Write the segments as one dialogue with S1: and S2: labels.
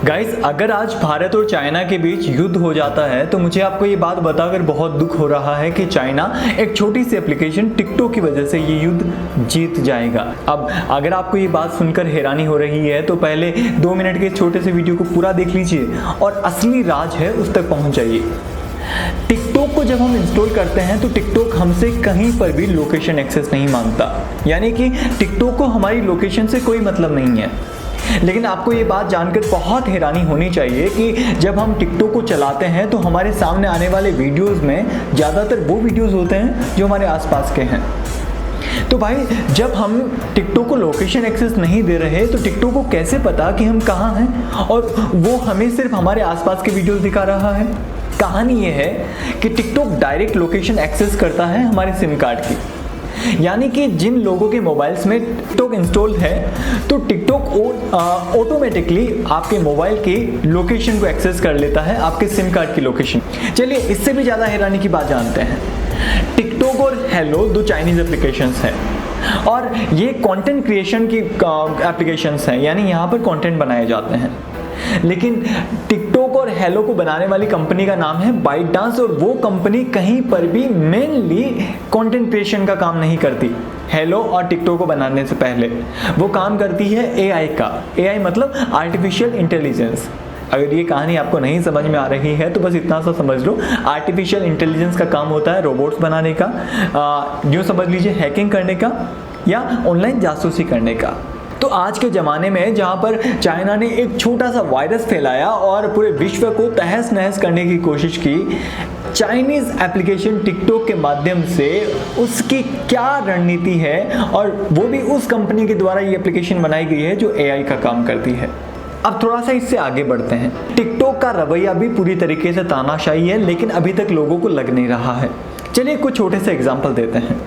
S1: Guys, अगर आज भारत और चाइना के बीच युद्ध हो जाता है तो मुझे आपको ये बात बताकर बहुत दुख हो रहा है कि चाइना एक छोटी सी एप्लीकेशन टिकटॉक की वजह से ये युद्ध जीत जाएगा। अब अगर आपको ये बात सुनकर हैरानी हो रही है तो पहले 2 मिनट के छोटे से वीडियो को पूरा देख लीजिए और असली राज है उस तक पहुंच जाइए। टिकटॉक को जब हम इंस्टॉल करते हैं तो टिकटॉक हमसे कहीं पर भी लोकेशन एक्सेस नहीं मांगता, यानी कि टिकटॉक को हमारी लोकेशन से कोई मतलब नहीं है। लेकिन आपको ये बात जानकर बहुत हैरानी होनी चाहिए कि जब हम टिकटॉक को चलाते हैं तो हमारे सामने आने वाले वीडियोस में ज़्यादातर वो वीडियोस होते हैं जो हमारे आसपास के हैं। तो भाई, जब हम टिकटॉक को लोकेशन एक्सेस नहीं दे रहे तो टिकटॉक को कैसे पता कि हम कहाँ हैं और वो हमें सिर्फ हमारे आसपास के वीडियोस दिखा रहा है। कहानी ये है कि टिकटॉक डायरेक्ट लोकेशन एक्सेस करता है हमारे सिम कार्ड की, यानी कि जिन लोगों के मोबाइल्स में टिकटॉक इंस्टॉल है तो टिकटॉक ऑटोमेटिकली आपके मोबाइल की लोकेशन को एक्सेस कर लेता है, आपके सिम कार्ड की लोकेशन। चलिए इससे भी ज़्यादा हैरानी की बात जानते हैं। टिकटॉक और हेलो 2 चाइनीज़ एप्लीकेशंस हैं और ये कंटेंट क्रिएशन की एप्लीकेशंस हैं, यानी यहाँ पर कंटेंट बनाए जाते हैं। लेकिन टिकटॉक और हेलो को बनाने वाली कंपनी का नाम है बाइटडांस और वो कंपनी कहीं पर भी मेनली कंटेंट क्रिएशन का काम नहीं करती। हेलो और टिकटॉक को बनाने से पहले वो काम करती है एआई का। एआई मतलब आर्टिफिशियल इंटेलिजेंस। अगर ये कहानी आपको नहीं समझ में आ रही है तो बस इतना सा समझ लो, आर्टिफिशियल इंटेलिजेंस का काम होता है रोबोट्स बनाने का, यूँ समझ लीजिए हैकिंग करने का या ऑनलाइन जासूसी करने का। तो आज के ज़माने में जहाँ पर चाइना ने एक छोटा सा वायरस फैलाया और पूरे विश्व को तहस नहस करने की कोशिश की, चाइनीज़ एप्लीकेशन टिकटॉक के माध्यम से उसकी क्या रणनीति है और वो भी उस कंपनी के द्वारा ये एप्लीकेशन बनाई गई है जो एआई का काम करती है। अब थोड़ा सा इससे आगे बढ़ते हैं। टिकटॉक का रवैया भी पूरी तरीके से तानाशाही है, लेकिन अभी तक लोगों को लग नहीं रहा है। चलिए कुछ छोटे से एग्जाम्पल देते हैं।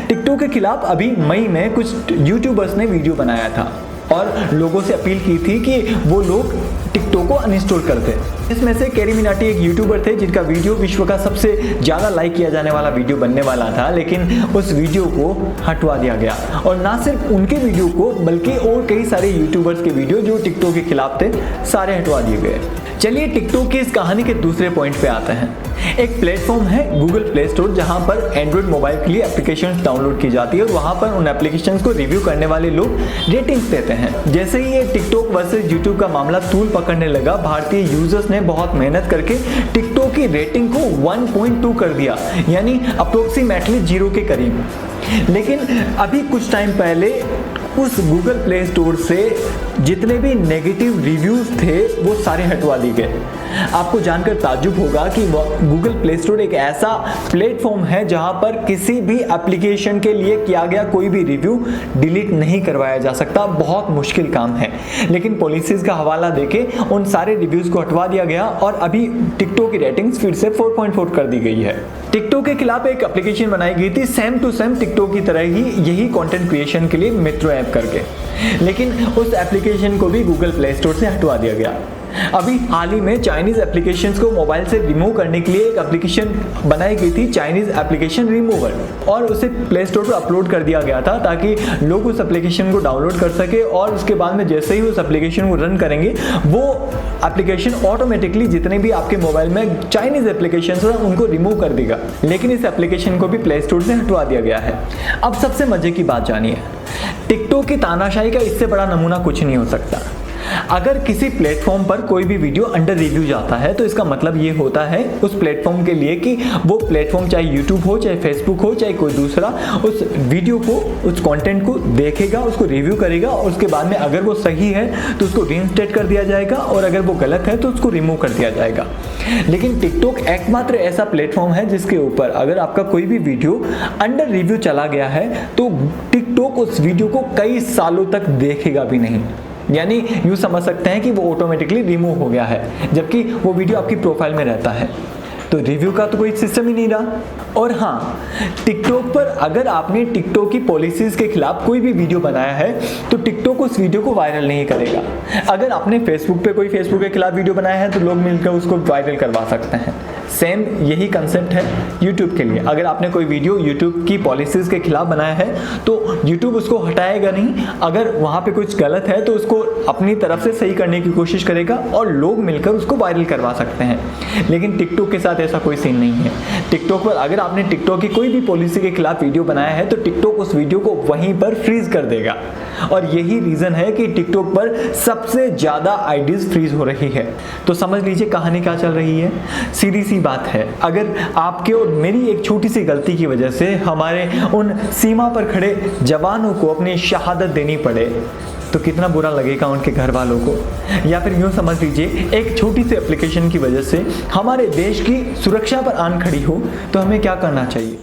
S1: टिकटॉक के खिलाफ अभी मई में कुछ यूट्यूबर्स ने वीडियो बनाया था और लोगों से अपील की थी कि वो लोग टिकटॉक को अनइंस्टॉल कर दें। इसमें से कैरी मिनाटी एक यूट्यूबर थे जिनका वीडियो विश्व का सबसे ज़्यादा लाइक किया जाने वाला वीडियो बनने वाला था, लेकिन उस वीडियो को हटवा दिया गया। और ना सिर्फ उनके वीडियो को बल्कि और कई सारे यूट्यूबर्स के वीडियो जो टिकटॉक के खिलाफ थे सारे हटवा दिए गए। चलिए टिकटॉक की इस कहानी के दूसरे पॉइंट पे आते हैं। एक प्लेटफॉर्म है गूगल प्ले स्टोर जहां पर एंड्रॉइड मोबाइल के लिए एप्लीकेशंस डाउनलोड की जाती है और वहां पर उन एप्लीकेशंस को रिव्यू करने वाले लोग रेटिंग्स देते हैं। जैसे ही ये टिकटॉक वर्सेस यूट्यूब का मामला तूल पकड़ने लगा, भारतीय यूजर्स ने बहुत मेहनत करके टिकटॉक की रेटिंग को 1.2 कर दिया, यानी अप्रोक्सीमेटली 0 के करीब। लेकिन अभी कुछ टाइम पहले उस गूगल प्ले स्टोर से जितने भी नेगेटिव रिव्यूज़ थे वो सारे हटवा दिए गए। आपको जानकर ताज्जुब होगा कि गूगल प्ले स्टोर एक ऐसा प्लेटफॉर्म है जहां पर किसी भी एप्लीकेशन के लिए किया गया कोई भी रिव्यू डिलीट नहीं करवाया जा सकता। बहुत मुश्किल काम है, लेकिन पॉलिसीज़ का हवाला देके उन सारे रिव्यूज़ को हटवा दिया गया और अभी टिकटॉक की रेटिंग्स फिर से 4.4 कर दी गई है। टिकटॉक के खिलाफ एक एप्लीकेशन बनाई गई थी सेम टू सेम टिकटॉक की तरह ही, यही कंटेंट क्रिएशन के लिए मेट्रो ऐप करके, लेकिन उस एप्लीकेशन को भी गूगल प्ले स्टोर से हटवा दिया गया। अभी हाल ही में चाइनीज़ एप्लीकेशंस को मोबाइल से रिमूव करने के लिए एक एप्लीकेशन बनाई गई थी, चाइनीज़ एप्लीकेशन रिमूवर, और उसे प्ले स्टोर पर अपलोड कर दिया गया था ताकि लोग उस एप्लीकेशन को डाउनलोड कर सके और उसके बाद में जैसे ही उस एप्लीकेशन को रन करेंगे वो एप्लीकेशन ऑटोमेटिकली जितने भी आपके मोबाइल में चाइनीज़ एप्लीकेशंस हैं उनको रिमूव कर देगा। लेकिन इस एप्लीकेशन को भी प्ले स्टोर से हटवा दिया गया है। अब सबसे मजे की बात जानिए, टिकटॉक की तानाशाही का इससे बड़ा नमूना कुछ नहीं हो सकता। अगर किसी प्लेटफॉर्म पर कोई भी वीडियो अंडर रिव्यू जाता है तो इसका मतलब ये होता है उस प्लेटफॉर्म के लिए कि वो प्लेटफॉर्म चाहे यूट्यूब हो, चाहे फेसबुक हो, चाहे कोई दूसरा, उस वीडियो को, उस कंटेंट को देखेगा, उसको रिव्यू करेगा और उसके बाद में अगर वो सही है तो उसको रीइंस्टेट कर दिया जाएगा और अगर वो गलत है तो उसको रिमूव कर दिया जाएगा। लेकिन टिकटॉक एकमात्र ऐसा प्लेटफॉर्म है जिसके ऊपर अगर आपका कोई भी वीडियो अंडर रिव्यू चला गया है तो टिकटॉक उस वीडियो को कई सालों तक देखेगा भी नहीं, यानी यूँ समझ सकते हैं कि वो ऑटोमेटिकली रिमूव हो गया है, जबकि वो वीडियो आपकी प्रोफाइल में रहता है। तो रिव्यू का तो कोई सिस्टम ही नहीं रहा। और हाँ, टिकटॉक पर अगर आपने टिकटॉक की पॉलिसीज़ के खिलाफ कोई भी वीडियो बनाया है तो टिकटॉक उस वीडियो को वायरल नहीं करेगा। अगर आपने फेसबुक पे कोई फेसबुक के खिलाफ वीडियो बनाया है तो लोग मिलकर उसको वायरल करवा सकते हैं, सेम यही कंसेप्ट है यूट्यूब के लिए। अगर आपने कोई वीडियो यूट्यूब की पॉलिसीज़ के खिलाफ बनाया है तो यूट्यूब उसको हटाएगा नहीं, अगर वहाँ पे कुछ गलत है तो उसको अपनी तरफ से सही करने की कोशिश करेगा और लोग मिलकर उसको वायरल करवा सकते हैं। लेकिन टिकटॉक के साथ ऐसा कोई सीन नहीं है। टिकटॉक पर अगर आपने टिकटॉक की कोई भी पॉलिसी के खिलाफ वीडियो बनाया है तो टिकटॉक उस वीडियो को वहीं पर फ्रीज कर देगा, और यही रीज़न है कि टिकटॉक पर सबसे ज़्यादा आईडीज फ्रीज हो रही है। तो समझ लीजिए कहानी क्या चल रही है। सीधी सी बात है, अगर आपके और मेरी एक छोटी सी गलती की वजह से हमारे उन सीमा पर खड़े जवानों को अपनी शहादत देनी पड़े तो कितना बुरा लगेगा उनके घर वालों को। या फिर यूँ समझ लीजिए एक छोटी सी एप्लीकेशन की वजह से हमारे देश की सुरक्षा पर आन खड़ी हो तो हमें क्या करना चाहिए।